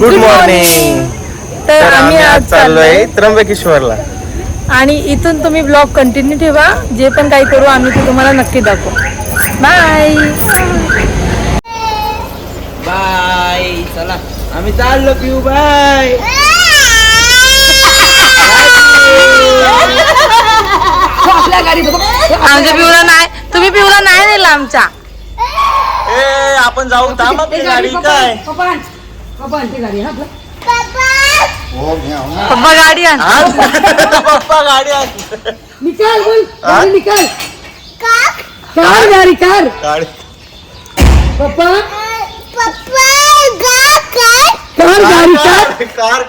Good morning. तर आम्ही आज चाललोय त्र्यंबकेश्वरला आणि इथून तुम्ही ब्लॉग कंटिन्यू ठेवा. जे पण काही करू आम्ही ते तुम्हाला नक्की दाखवू. Bye bye. चला आम्ही चाललो पिऊ. बाय. आमच्या पिऊला नाही, तुम्ही पिऊला नाही नेला आमच्या. आपण जाऊ. थांबा गाडी काय पप्पा गाडी आण. पप्पा गाडी आण. निकाल बोल निकाल. कार गाडी कार गाडी पप्पा कार गाडी कार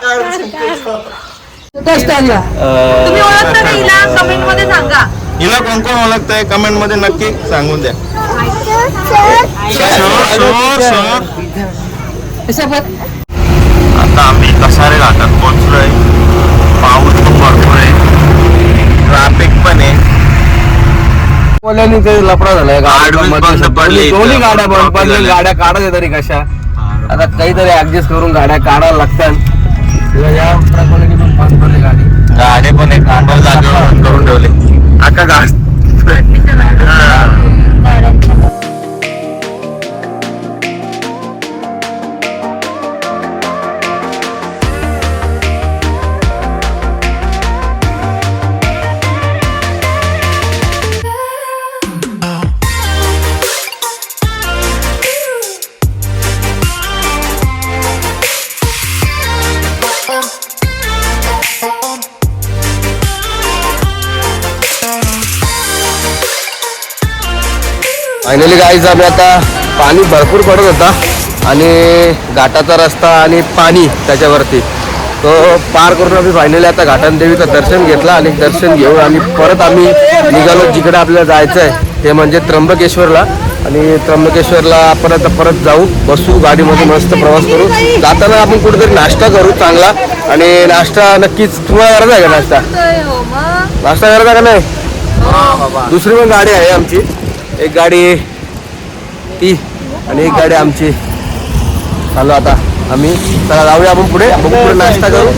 तुम्ही ओळखता नाही हिला, कमेंट मध्ये सांगा. हिला कोण कोण ओळखतंय कमेंट मध्ये नक्की सांगून द्या. आता आम्ही कसारे घाटात पोहोचलोय. पाऊस पण भरपूर आहे, ट्रॅफिक पण आहे. लफडा झालाय. दोन्ही गाड्या बंद पडल्या. गाड्या काढत तरी कशा आता काहीतरी ऍडजस्ट करून गाड्या काढायला लागतात. गाडी पण एक नंबर जागेवर बंद करून ठेवले. आता गाडी फायनली गाईज आम्ही आता पाणी भरपूर पडत होता आणि घाटाचा रस्ता आणि पाणी त्याच्यावरती तो पार करून आम्ही फायनली आता घाटान देवीचं दर्शन घेतलं. आणि दर्शन घेऊन आम्ही निघालो जिकडे आपल्याला जायचं आहे ते म्हणजे त्र्यंबकेश्वरला. आणि त्र्यंबकेश्वरला आपण आता परत जाऊ, बसू गाडीमध्ये, मस्त प्रवास करू. जाताना आपण कुठेतरी नाश्ता करू चांगला. आणि नाश्ता नक्कीच तुम्हाला करायचा आहे का? नाश्ता करायचा का नाही? दुसरी पण गाडी आहे आमची. एक गाडी ती आणि एक गाडी आमची. चालू आता आम्ही. चला जाऊया आपण पुढे, पुढे नाश्ता करू.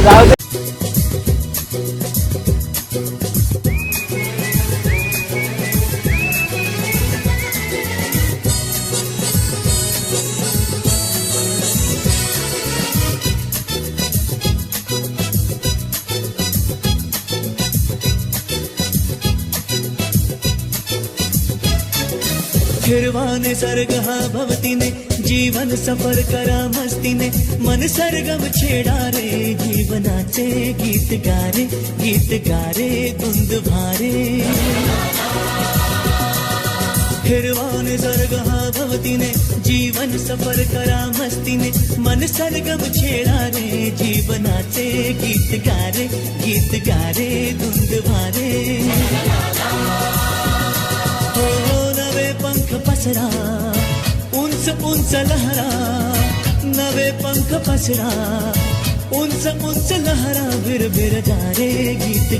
फिरवाने सर्ग हा भवतीने जीवन सफर करा मस्तीने मन सरगम छेडा रे जीवनाचे गीत गारे धुंद भारे. फिरवाने सर्ग हा भवतीने जीवन सफर करा मस्तीने मन सरगम छेडा रे जीवनाचे गीत गारे धुंद भारे. पंख पसरा उंच उंच लहरा, नवे पंख पसरा उंच उंच लहरा. बिर जा रे गीत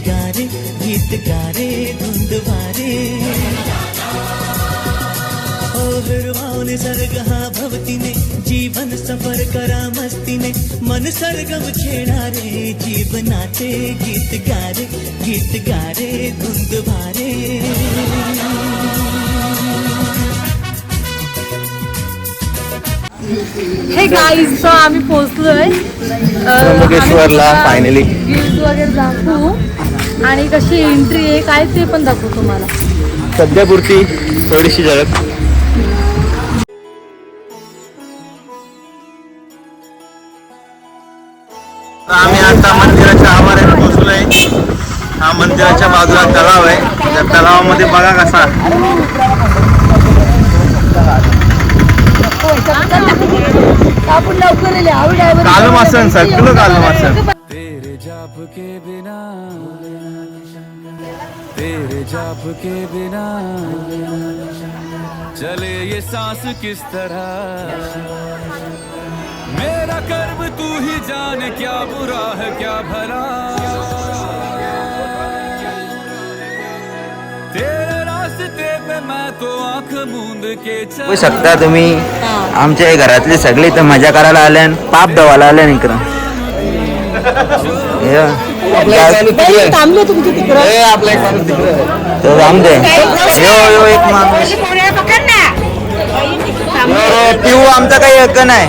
गारे धुंद वारे. ओ हिरवाने सर्ग हा भवतीने जीवन सफर करा मस्तीने मन सरगम छेडा रे जीवनाचे गीत गारे धुंद भारे. हे गाईज, तर आम्ही पोहोचलोय त्र्यंबकेश्वरला फायनली. व्ह्यूज वगैरे दाखवू आणि कशी एंट्री आहे काय ते पण दाखवू तुम्हाला. सध्या पुरती थोडीशी झलक. आम्ही आता मंदिराच्या आवारात पोहोचलोय. हा मंदिराच्या बाजूला तलाव आहे. त्या तलावामध्ये बघा कसा कालू मासन सगळं कालू मासन. तेरे जाप के बिना चले ये सांस किस तरह. मेरा कर्म तू ही जाने क्या बुरा है क्या भला. तेरे रास्ते पे मैं तो आंख मूंद के बघू शकता तुम्ही आमच्या घरातले सगळे इथं मजा करायला आले आणि पाप धवायला आले इकडं. थांबले तुमची तिकडं. तर आमचे यो एक माणूस पिऊ आमचा काही हक्क नाही.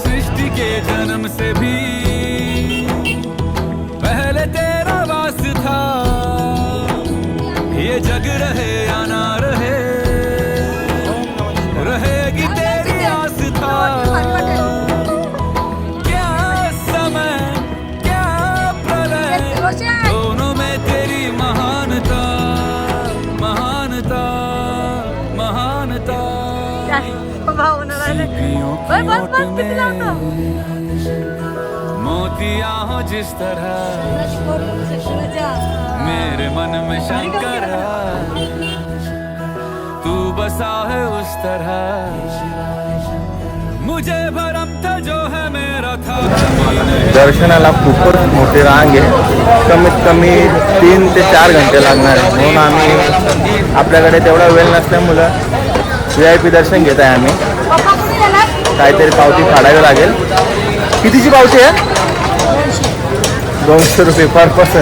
सृष्टि के जन्म से भी पहले तेरा वास था, ये जग रहे या ना रहे, रहेगी तेरी आस्था. क्या समय क्या प्रलय, दोनों में तेरी महानता महानता महानता. शिल्पियों की ओट में मोतियां हो जिस तरह, मेरे मन में शंकर है, तू बसा है उस तरह. मुझे भरम था जो है मेरा था. दर्शनाला खूपच मोठी रांग आहे. कमीत कमी 3 ते 4 घंटे लागणार आहे. म्हणून आम्ही आपल्याकडे तेवढा वेळ नसल्यामुळं VIP दर्शन घेत आहे आम्ही. काहीतरी पावती फाडावी लागेल. कितीची पावती आहे? 200 रुपये पर पर्सन.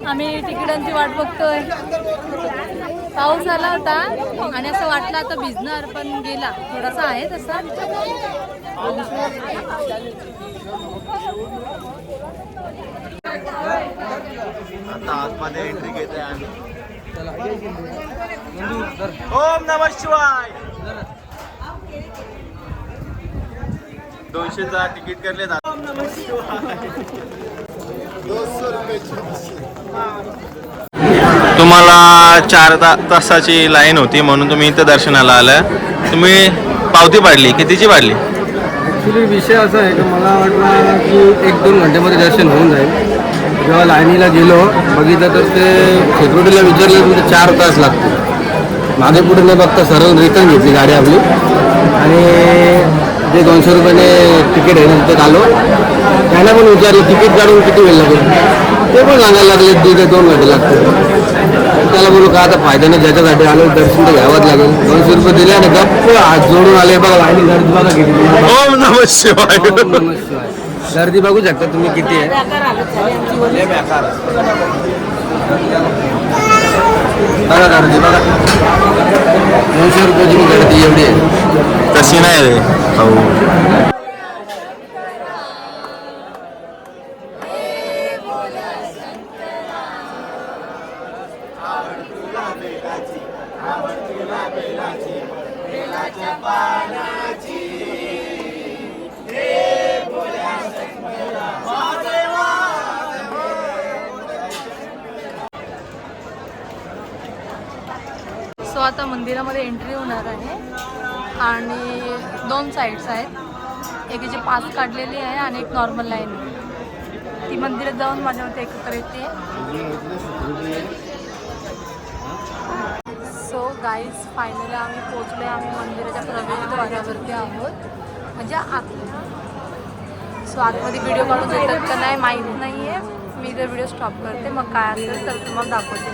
आम्ही तिकिटांची वाट बघतोय. पाऊस आला होता आणि असं वाटलं आता भिजणार, पण गेला. थोडासा आहे तसा. आता आतमध्ये एंट्री घेत आहे आम्ही. ओम नमः शिवाय. 200चा तिकीट करले. ओम नमः शिवाय. तुम्हाला 4 तासाची लाईन होती म्हणून तुम्ही इथं दर्शनाला आलं. तुम्ही पावती पाडली, कितीची पाडली? ॲक्च्युली विषय असा आहे की मला वाटलं की 1-2 घंट्यामध्ये दर्शन होऊन जाईल. जेव्हा लाईनीला गेलो बघितलं तर ते सेक्युरिटीला विचारलं म्हणजे 4 तास लागतो. मागे पुढे न बघता सरळ रिटर्न घेतली गाडी आपली आणि जे 200 रुपयाने तिकीट आहे ना तिथे आलो. त्याला पण विचारलं तिकीट काढून किती वेळ लागेल, ते पण सांगायला लागले 1 ते 2 घंटे लागतात. त्याला बोलू का आता फायदा नाही, ज्याच्यासाठी आलो दर्शन तर घ्यावंच लागेल. 200 रुपये दिले आणि गप्प हात जोडून आले. बघा लाईनी गर्दी बघा किती. ओम नमः शिवाय. ओम नमः शिवाय. गर्दी बघू शकता तुम्ही किती आहे. बघा गर्दी बघा. 200 रुपयाची गर्दी एवढी आहे. तशी नाही रे भाऊ. सो आता मंदिरामध्ये एंट्री होणार आहे आणि 2 साईड्स आहेत. एक जी पास काढलेली आहे आणि एक नॉर्मल लाईन. ती मंदिरात जाऊन माझ्या मते एकत्र येते. सो गाईज फायनली आम्ही पोचले. आम्ही मंदिराच्या प्रवेशद्वारावरती आहोत, म्हणजे आत. सो आतमध्ये व्हिडिओ काढून देतात का नाही माहीत नाही आहे. मी जर व्हिडिओ स्टॉप करते, मग काय असेल तर तुम्हाला दाखवते.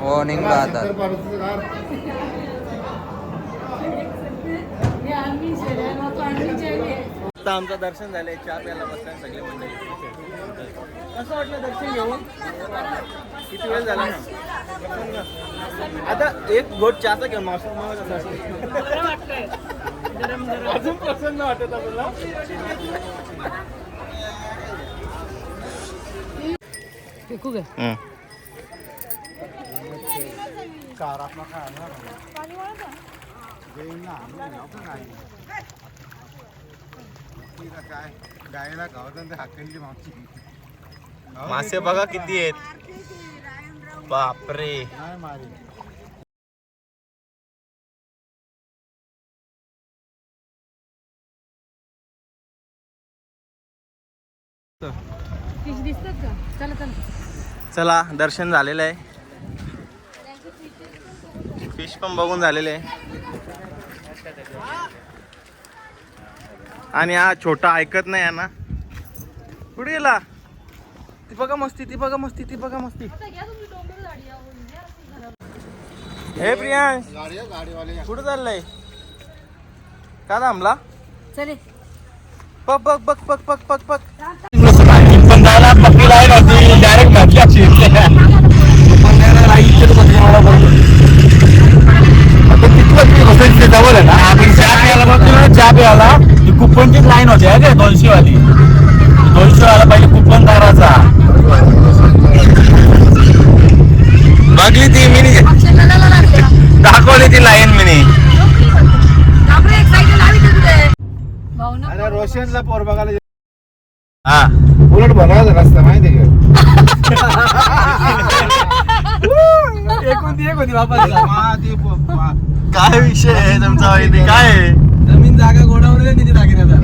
हो निघलो आता. आता आमचं दर्शन झालंय, चहा प्यायला बसताय सगळे मंडळी. कसं वाटलं दर्शन घेऊन? किती वेळ झाला ना? आता एक गोट चहाचा घेऊन मावसा अजून प्रसन्न वाटत तुला? मासे बघा किती आहेत, बापरे. चला दर्शन झालेलं आहे, फिश पण बघून झालेले आहे. आणि हा छोटा ऐकत नाही ना, कुठे गेला? ती बघा मस्ती, ती बघा मस्ती, ती बघा मस्ती. हे प्रियांश कुठं चाललंय? का थांबला? चले पक पक पक पक पक पक पक. चहा प्यायला कुपनचीच लाईन होती आहे काय 200 वाली. 200 वाला पहिले कुपन करायचा. बघली ती मिनी, दाखवली ती लाईन मिनी. भाऊ रोशनला पोर बघायला हा उलट बनवायचा रस्ता माहिती आहे का? एकूण ती एक होती वापस. काय विषय आहे तुमचा माहिती काय आहे? जमीन जागा गोडावून तिथे दागिन्याचा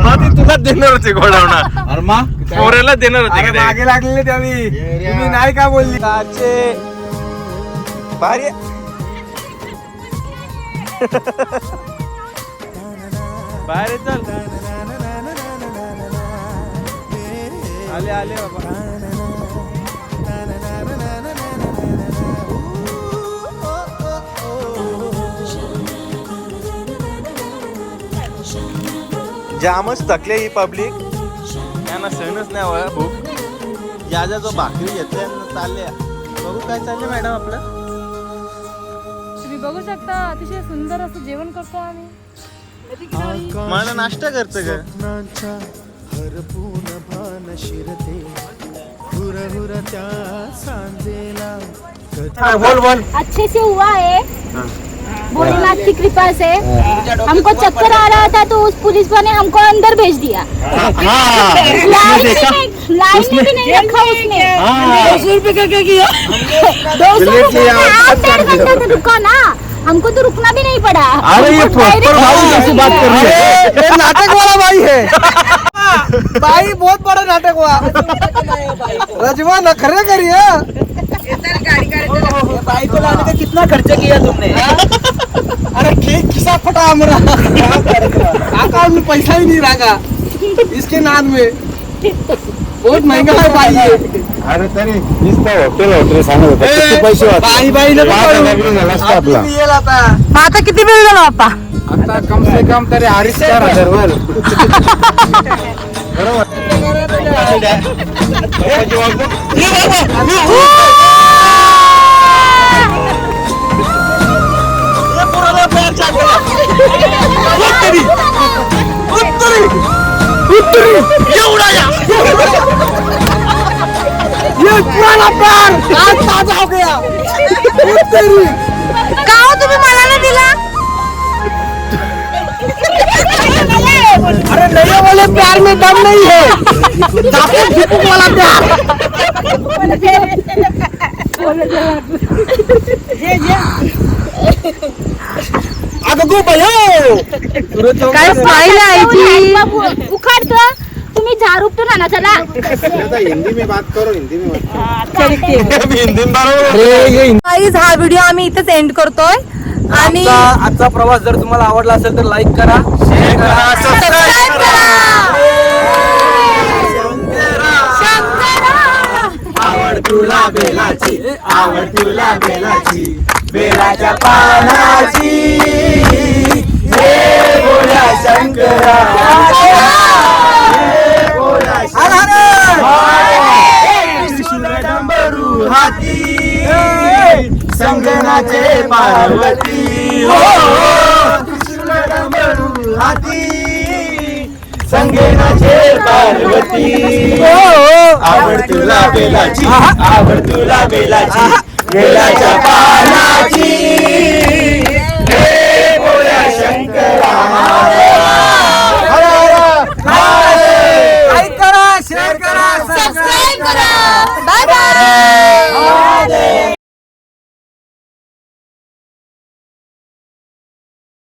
मग ती तुलाच देणार होती घोडवणं, अरे मग पोरेला देणार होते का ते? मागे लागलेले त्यावेळी तुम्ही नाही का बोलली? भारी बाहेर चल. आले आले बाबा. जामच थकले ही पब्लिक, यांना सहनच नाही वळ भूक. ज्या जो भाकरी घेतल्या चालल्या. बघू काय चाललंय मॅडम आपलं. तुम्ही बघू शकता अतिशय सुंदर असं जेवण करतो आम्ही. मला नाश्ता करतं का? बोल बोल. अच्छे से हुआ है भोलेनाथ की कृपा से. हमको चक्कर आ रहा था तो उस पुलिस वाले ने हमको अंदर भेज दिया. लाइन में भी नहीं रखा उसने. 200 रुपये क्या किया? 200 रुपये आप 1.5 घंटे से रुका ना, हमको तो रुकना भी नहीं पड़ा. अरे ये प्रॉपर भाई कैसी बात कर रही है? ये नाटक वाला भाई है. भाई बहुत बड़ा नाटक हुआ. रजवा नखरे करिए. भाई को लाने का कितना खर्चा किया तुमने? अरे ठीक खिसा फटा हमारा. अकाउंट में पैसा ही नहीं रहा इसके नाम में. बहुत महंगा है भाई ये. अरे तरी हॉटेल सांगत होता किती पैसे वाचले. बाई आपला मग आता किती वेळ झाला बाप्पा? आता कम से कम तरी 4,500 वर. का हो तुम्ही मला नाही दिला? अरे नए वाले प्यार में दम नहीं है. जापुक झुपुक वाला प्यार. अगं गो भयो. काय स्माइल आहे ती. उखाड़तो तुम्ही झारूप तो ना चला. हिंदी में बात करो. हिंदी में गाईज हा व्हिडिओ आम्ही इथेच एंड करतोय. आणि आजचा प्रवास जर तुम्हाला आवडला असेल तर लाईक करा, शेअर करा, सबस्क्राईब करा. आवड तुला बेला. बेलाची आवड तुला बेलाची बेलाच्या पानाची हे बोला शंकरा त्रिशूळ डंबरू हाती संगनाचे पार्वती हो त्रिशूळ डंबरू हाती संगनाचे पार्वती आवड तुला बेलाची आवड तुला बेलाची बेलाच्या